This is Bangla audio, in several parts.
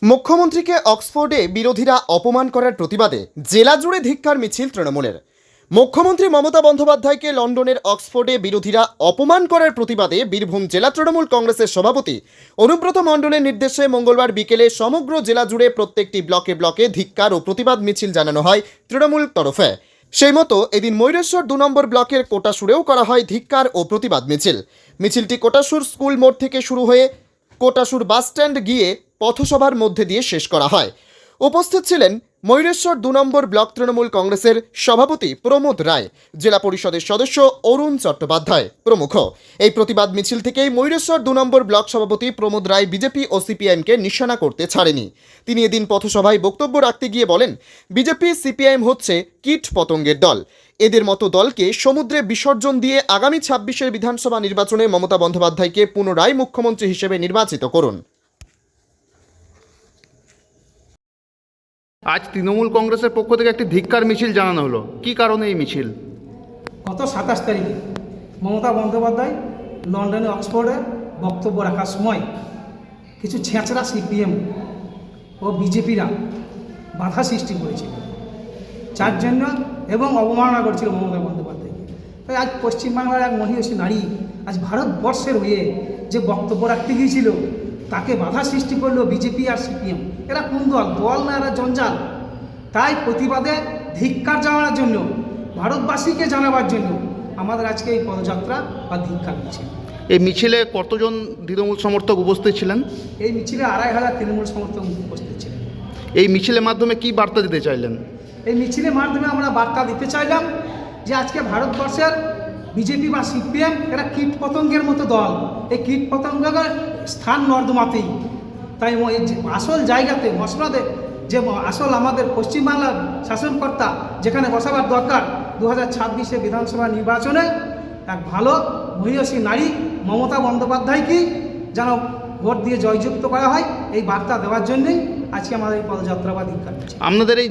মুখ্যমন্ত্রীকে অক্সফোর্ডে বিরোধীরা অপমান করার প্রতিবাদে জেলা জুড়ে ধিক্কার মিছিল তৃণমূলের। মুখ্যমন্ত্রী মমতা বন্দ্যোপাধ্যায়কে লন্ডনের অক্সফোর্ডে বিরোধীরা অপমান করার প্রতিবাদে বীরভূম জেলা তৃণমূল কংগ্রেসের সভাপতি অনুব্রত মণ্ডলের নির্দেশে মঙ্গলবার বিকেলে সমগ্র জেলা জুড়ে প্রত্যেকটি ব্লকে ব্লকে ধিক্কার ও প্রতিবাদ মিছিল জানানো হয় তৃণমূল তরফে। সেই মতো এদিন ময়ূরেশ্বর 2 নম্বর ব্লকের কোটাসুরেও করা হয় ধিক্কার ও প্রতিবাদ মিছিল। মিছিলটি কোটাসুর স্কুল মোড় থেকে শুরু হয়ে কোটাসুর বাসস্ট্যান্ড গিয়ে পথসভার মধ্যে দিয়ে শেষ করা হয়। উপস্থিত ছিলেন ময়ূরেশ্বর 2 নম্বর ব্লক তৃণমূল কংগ্রেসের সভাপতি প্রমোদ রায়, জেলা পরিষদের সদস্য অরুণ চট্টোপাধ্যায় প্রমুখ। এই প্রতিবাদ মিছিল থেকেই ময়ূরেশ্বর 2 নম্বর ব্লক সভাপতি প্রমোদ রায় বিজেপি ও সিপিআইএমকে নিশানা করতে ছাড়েনি। তিনি এদিন পথসভায় বক্তব্য রাখতে গিয়ে বলেন, বিজেপি সিপিআইএম হচ্ছে কীট পতঙ্গের দল। এদের মতো দলকে সমুদ্রে বিসর্জন দিয়ে আগামী 26-এর বিধানসভা নির্বাচনে মমতা বন্দ্যোপাধ্যায়কে পুনরায় মুখ্যমন্ত্রী হিসেবে নির্বাচিত করুন। আজ তৃণমূল কংগ্রেসের পক্ষ থেকে একটি ধিক্কার মিছিল জানানো হলো, কী কারণে এই মিছিল? গত 27 তারিখে মমতা বন্দ্যোপাধ্যায় লন্ডনে অক্সফোর্ডে বক্তব্য রাখার সময় কিছু ছেঁচড়া সিপিএম ও বিজেপিরা বাধা সৃষ্টি করেছিল, যার জন্য এবং অবমাননা করছিল মমতা বন্দ্যোপাধ্যায়কে। তাই আজ পশ্চিমবাংলার এক মহিষী নারী আজ ভারতবর্ষের হয়ে যে বক্তব্য রাখতে গিয়েছিল তাকে বাধা সৃষ্টি করলো বিজেপি আর সিপিএম। এরা কোন দল? দল না, এরা জঞ্জাল। তাই প্রতিবাদে ধিক্কার জানানোর জন্য, ভারতবাসীকে জানাবার জন্য আমাদের আজকে এই পদযাত্রা বা ধিক্কার মিছিল। এই মিছিলে কতজন তৃণমূল সমর্থক উপস্থিত ছিলেন? এই মিছিলে 2500 তৃণমূল সমর্থক উপস্থিত ছিলেন। এই মিছিলের মাধ্যমে কি বার্তা দিতে চাইলেন? এই মিছিলের মাধ্যমে আমরা বার্তা দিতে চাইলাম যে আজকে ভারতবর্ষের বিজেপি বা সিপিএম এরা কীট পতঙ্গের মতো দল। এই কীট পতঙ্গের স্থান নর্দমাতেই। তাই আসল জায়গাতে মসনদে যে আসল আমাদের পশ্চিমবাংলার শাসনকর্তা যেখানে বসাবার দরকার, 2026-এ বিধানসভা নির্বাচনে এক ভালো মহিষী নারী মমতা বন্দ্যোপাধ্যায়কে যেন ভোট দিয়ে জয়যুক্ত করা হয়, এই বার্তা দেওয়ার জন্যই আজকে আমাদের এই পদযাত্রা বা ধিক্কার মিছিল। আপনাদের এই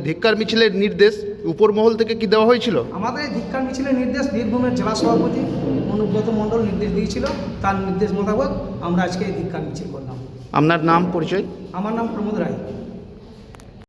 ধিক্কার মিছিলের নির্দেশ উপর মহল থেকে কি দেওয়া হয়েছিল? আমাদের এই ধিক্কার মিছিলের নির্দেশ বীরভূমের জেলা সভাপতি অনুব্রত মণ্ডল নির্দেশ দিয়েছিল। তার নির্দেশ মোতাবেক আমরা আজকে এই ধিক্কার মিছিল করলাম। আপনার নাম পরিচয়? আমার নাম প্রমোদ রায়।